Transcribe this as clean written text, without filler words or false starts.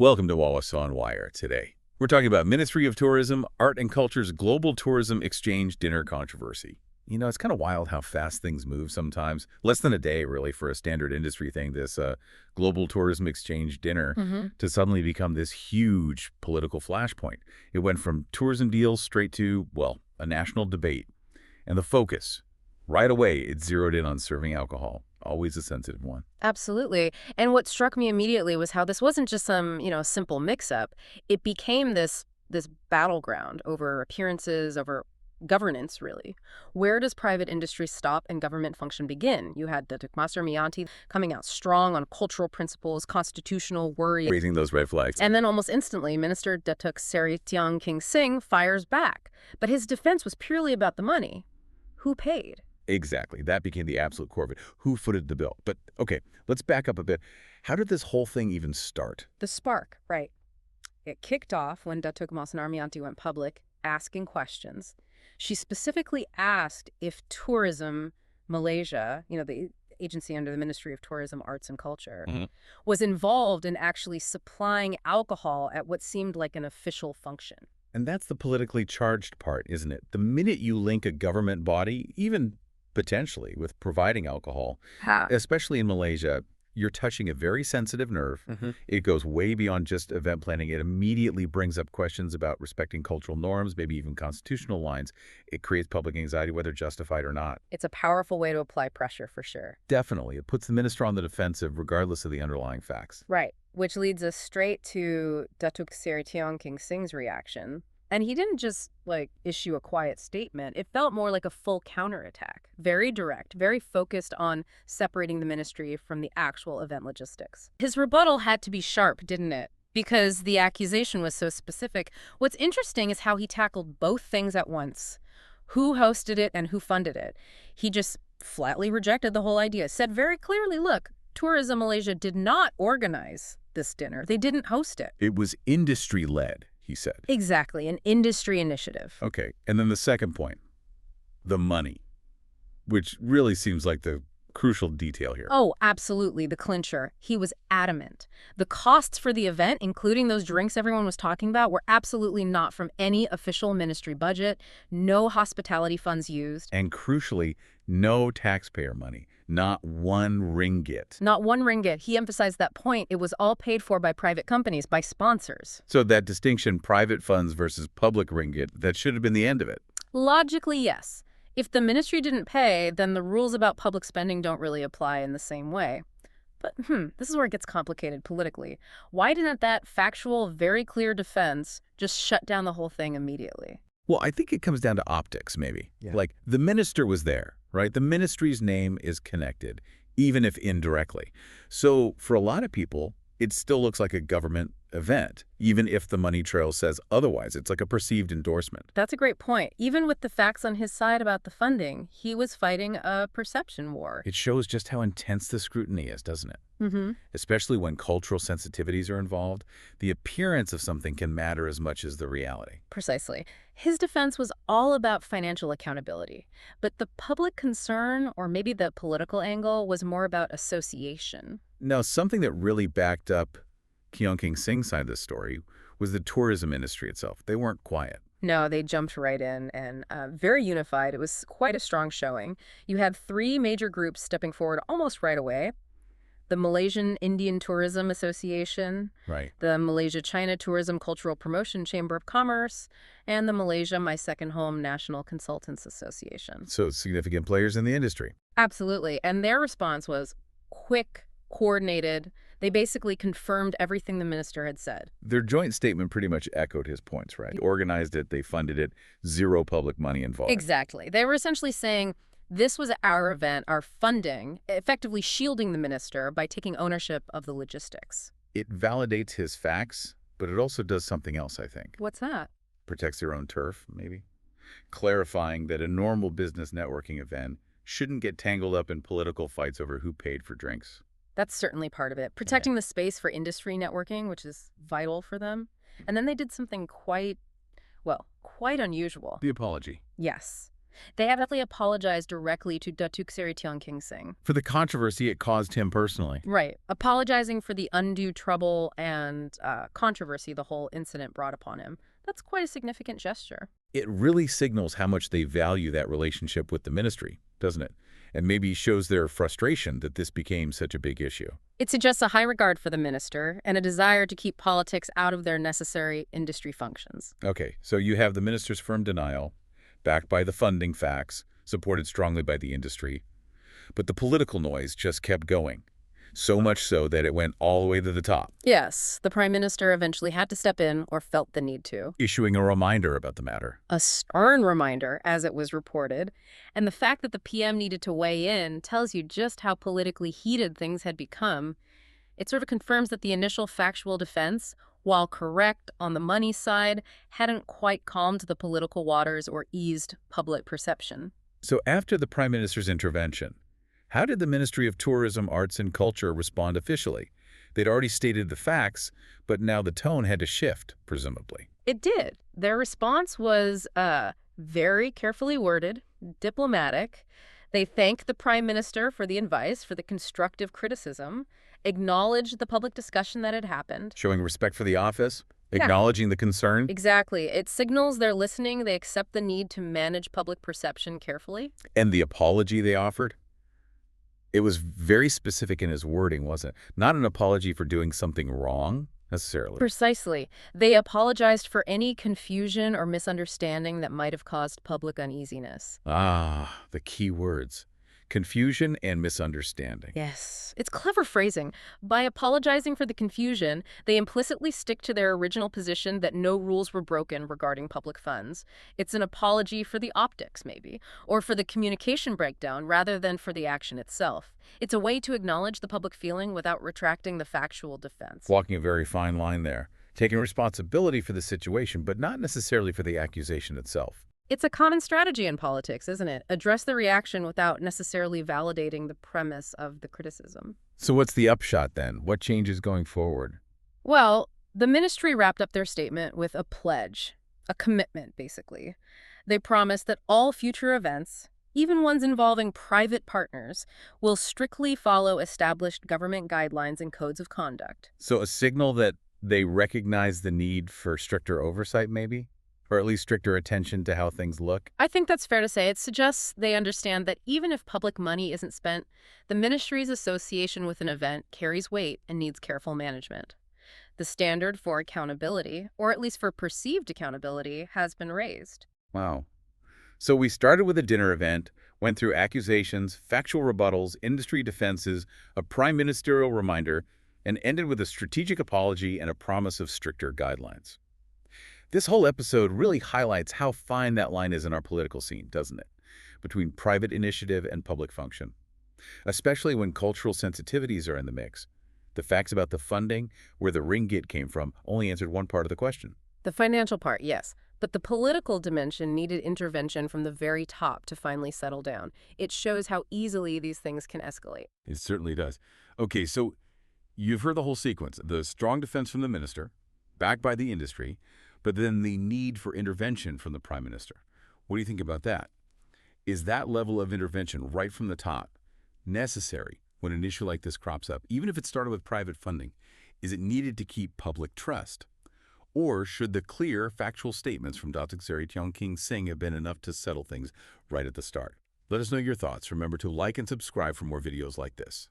Welcome to Wallace on Wire today. We're talking about Ministry of Tourism, Art and Culture's Global Tourism Exchange Dinner controversy. You know, it's kind of wild how fast things move sometimes. Less than a day, really, for a standard industry thing, this Global Tourism Exchange Dinner, to suddenly become this huge political flashpoint. It went from tourism deals straight to, well, a national debate. And the focus, right away, it zeroed in on serving alcohol. Always a sensitive one. Absolutely. And what struck me immediately was how this wasn't just some, simple mix-up. It became this battleground over appearances, over governance, really. Where does private industry stop and government function begin? You had Datuk Master Mianti coming out strong on cultural principles, constitutional worry. Raising those red flags. And then almost instantly, Minister Datuk Seri Tiong King Sing fires back. But his defense was purely about the money. Who paid? Exactly. That became the absolute core of it. Who footed the bill? But, okay, let's back up a bit. How did this whole thing even start? The spark, right. It kicked off when Datuk Mas Narmianti went public, asking questions. She specifically asked if Tourism Malaysia, the agency under the Ministry of Tourism, Arts and Culture, was involved in actually supplying alcohol at what seemed like an official function. And that's the politically charged part, isn't it? The minute you link a government body, even potentially with providing alcohol, especially in Malaysia, you're touching a very sensitive nerve. It goes way beyond just event planning. It immediately brings up questions about respecting cultural norms, maybe even constitutional lines. It creates public anxiety, whether justified or not. It's a powerful way to apply pressure, for sure. Definitely. It puts the minister on the defensive, regardless of the underlying facts. Right, which leads us straight to Datuk Seri Tiong King Sing's reaction. And he didn't just, issue a quiet statement. It felt more like a full counterattack. Very direct, very focused on separating the ministry from the actual event logistics. His rebuttal had to be sharp, didn't it? Because the accusation was so specific. What's interesting is how he tackled both things at once. Who hosted it and who funded it. He just flatly rejected the whole idea. Said very clearly, look, Tourism Malaysia did not organize this dinner. They didn't host it. It was industry-led, he said. Exactly, an industry initiative. Okay, and then the second point, the money, which really seems like the crucial detail here. Oh, absolutely, the clincher. He was adamant. The costs for the event, including those drinks everyone was talking about, were absolutely not from any official ministry budget, no hospitality funds used. And crucially, no taxpayer money. Not one ringgit. Not one ringgit. He emphasized that point. It was all paid for by private companies, by sponsors. So that distinction, private funds versus public ringgit, that should have been the end of it. Logically, yes. If the ministry didn't pay, then the rules about public spending don't really apply in the same way. But, this is where it gets complicated politically. Why didn't that factual, very clear defense just shut down the whole thing immediately? Well, I think it comes down to optics, maybe. Yeah. Like, the minister was there, right? The ministry's name is connected, even if indirectly. So for a lot of people, it still looks like a government event, even if the money trail says otherwise. It's like a perceived endorsement. That's a great point. Even with the facts on his side about the funding, he was fighting a perception war. It shows just how intense the scrutiny is, doesn't it? Especially when cultural sensitivities are involved. The appearance of something can matter as much as the reality. Precisely. His defense was all about financial accountability. But the public concern, or maybe the political angle, was more about association. Now, something that really backed up Tiong King Sing's side of the story was the tourism industry itself. They weren't quiet. No, they jumped right in and very unified. It was quite a strong showing. You had three major groups stepping forward almost right away. The Malaysian Indian Tourism Association, Right. the Malaysia-China Tourism Cultural Promotion Chamber of Commerce, and the Malaysia My Second Home National Consultants Association. So significant players in the industry. Absolutely. And their response was quick, coordinated. They basically confirmed everything the minister had said. Their joint statement pretty much echoed his points, right? They organized it, they funded it, zero public money involved. Exactly. They were essentially saying, this was our event, our funding, effectively shielding the minister by taking ownership of the logistics. It validates his facts, but it also does something else, I think. What's that? Protects their own turf, maybe. Clarifying that a normal business networking event shouldn't get tangled up in political fights over who paid for drinks. That's certainly part of it. Protecting the space for industry networking, which is vital for them. And then they did something quite unusual. The apology. Yes. They actually apologized directly to Datuk Seri Tiong King Sing. For the controversy it caused him personally. Right. Apologizing for the undue trouble and controversy the whole incident brought upon him. That's quite a significant gesture. It really signals how much they value that relationship with the ministry, doesn't it? And maybe shows their frustration that this became such a big issue. It suggests a high regard for the minister and a desire to keep politics out of their necessary industry functions. Okay, so you have the minister's firm denial, backed by the funding facts, supported strongly by the industry. But the political noise just kept going, so much so that it went all the way to the top, Yes, the prime minister eventually had to step in or felt the need to. issuing a reminder about the matter. A stern reminder, as it was reported, and the fact that the PM needed to weigh in tells you just how politically heated things had become. It sort of confirms that the initial factual defense, while correct on the money side, hadn't quite calmed the political waters or eased public perception. So after the Prime Minister's intervention, how did the Ministry of Tourism, Arts and Culture respond officially? They'd already stated the facts, but now the tone had to shift, presumably. It did. Their response was very carefully worded, diplomatic. They thanked the prime minister for the advice, for the constructive criticism, acknowledged the public discussion that had happened. Showing respect for the office, Yeah. acknowledging the concern, Exactly. It signals they're listening. They accept the need to manage public perception carefully. and the apology they offered. It was very specific in his wording, wasn't it? Not an apology for doing something wrong, necessarily. Precisely. They apologized for any confusion or misunderstanding that might have caused public uneasiness. Ah, the key words. Confusion and misunderstanding. Yes. It's clever phrasing. By apologizing for the confusion, they implicitly stick to their original position that no rules were broken regarding public funds. It's an apology for the optics, maybe, or for the communication breakdown rather than for the action itself. It's a way to acknowledge the public feeling without retracting the factual defense. Walking a very fine line there. Taking responsibility for the situation, but not necessarily for the accusation itself. It's a common strategy in politics, isn't it? Address the reaction without necessarily validating the premise of the criticism. So what's the upshot then? What changes going forward? Well, the ministry wrapped up their statement with a pledge, a commitment, basically. They promised that all future events, even ones involving private partners, will strictly follow established government guidelines and codes of conduct. So a signal that they recognize the need for stricter oversight, maybe? Or at least stricter attention to how things look? I think that's fair to say. It suggests they understand that even if public money isn't spent, the ministry's association with an event carries weight and needs careful management. The standard for accountability, or at least for perceived accountability, has been raised. Wow. So we started with a dinner event, went through accusations, factual rebuttals, industry defenses, a prime ministerial reminder, and ended with a strategic apology and a promise of stricter guidelines. This whole episode really highlights how fine that line is in our political scene, doesn't it? Between private initiative and public function. Especially when cultural sensitivities are in the mix. The facts about the funding, where the ringgit came from, only answered one part of the question. The financial part, yes, but the political dimension needed intervention from the very top to finally settle down. It shows how easily these things can escalate. It certainly does. Okay, so you've heard the whole sequence. The strong defense from the minister, backed by the industry, but then the need for intervention from the prime minister. What do you think about that? Is that level of intervention right from the top necessary when an issue like this crops up, even if it started with private funding? Is it needed to keep public trust? Or should the clear, factual statements from Datuk Seri Tiong King Sing have been enough to settle things right at the start? Let us know your thoughts. Remember to like and subscribe for more videos like this.